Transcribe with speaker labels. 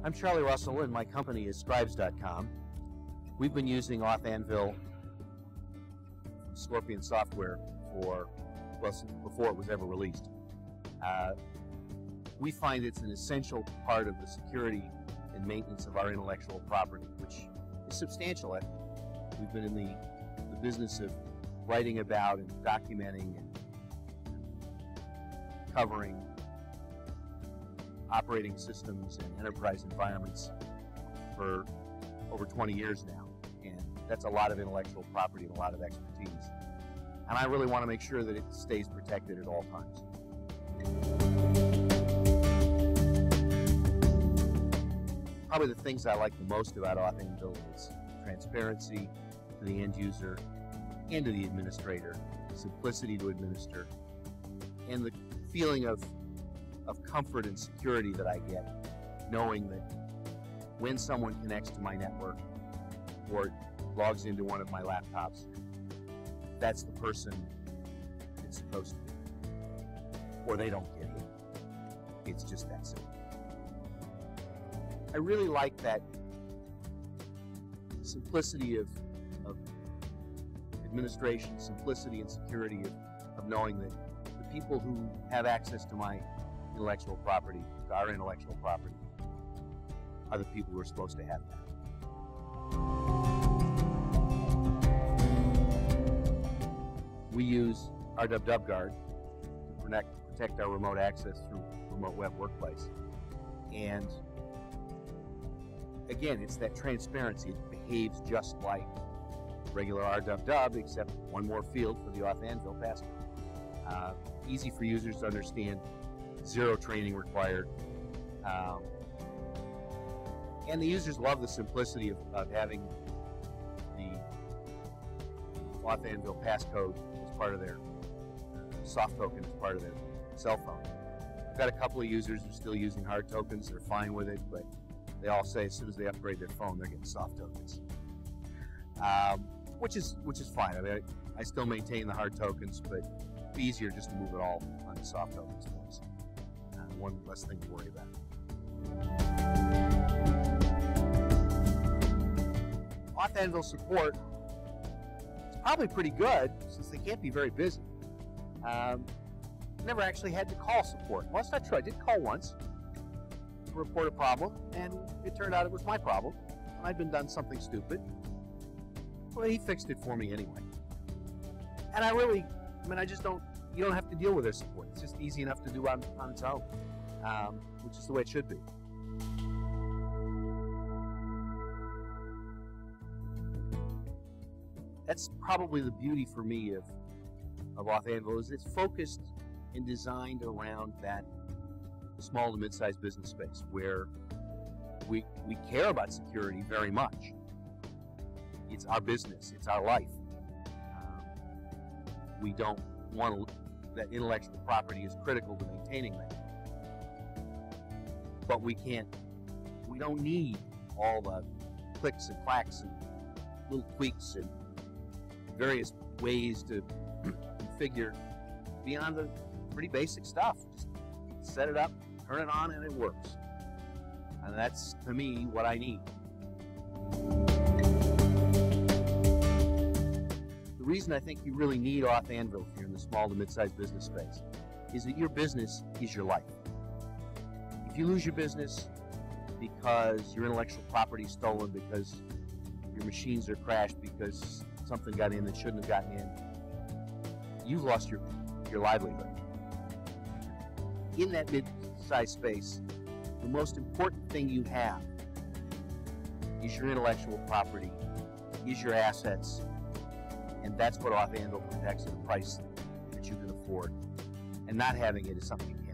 Speaker 1: I'm Charlie Russel, and my company is Scribes.com. We've been using AuthAnvil Scorpion software since before it was ever released. We find it's an essential part of the security and maintenance of our intellectual property, which is substantial. We've been in the business of writing about and documenting and covering operating systems and enterprise environments for over 20 years now, and that's a lot of intellectual property and a lot of expertise, and I really want to make sure that it stays protected at all times. Probably the things I like the most about AuthAnvil is transparency to the end user and to the administrator, simplicity to administer, and the feeling of comfort and security that I get knowing that when someone connects to my network or logs into one of my laptops, that's the person it's supposed to be, or they don't get in. It's just that simple. I really like that simplicity of administration, simplicity and security of knowing that the people who have access to my intellectual property, our intellectual property, are the people who are supposed to have that. We use our WWGuard to protect our remote access through remote web workplace. And again, it's that transparency. It behaves just like regular RWW, except one more field for the AuthAnvil passcode. Easy for users to understand. Zero training required, and the users love the simplicity of having the AuthAnvil passcode as part of their soft token, as part of their cell phone. I've got a couple of users who are still using hard tokens. They're fine with it, but they all say as soon as they upgrade their phone, they're getting soft tokens, which is fine. I mean, I still maintain the hard tokens, but it's easier just to move it all onto soft tokens for us. One less thing to worry about. AuthAnvil support is probably pretty good since they can't be very busy. Never actually had to call support. Well, that's not true. I did call once to report a problem, and it turned out it was my problem. And I'd been done something stupid. Well, he fixed it for me anyway. And you don't have to deal with their support. It's just easy enough to do on its own, which is the way it should be. That's probably the beauty for me of AuthAnvil, is it's focused and designed around that small to mid-sized business space where we care about security very much. It's our business, it's our life. We don't want that intellectual property is critical to maintaining that. But we don't need all the clicks and clacks and little tweaks and various ways to configure beyond the pretty basic stuff. Just set it up, turn it on, and it works. And that's, to me, what I need. The reason I think you really need AuthAnvil if you're in the small to mid-sized business space is that your business is your life. If you lose your business because your intellectual property is stolen, because your machines are crashed, because something got in that shouldn't have gotten in, you've lost your livelihood. In that mid-sized space, the most important thing you have is your intellectual property, is your assets, and that's what AuthAnvil protects at a price that you can afford. And not having it is something you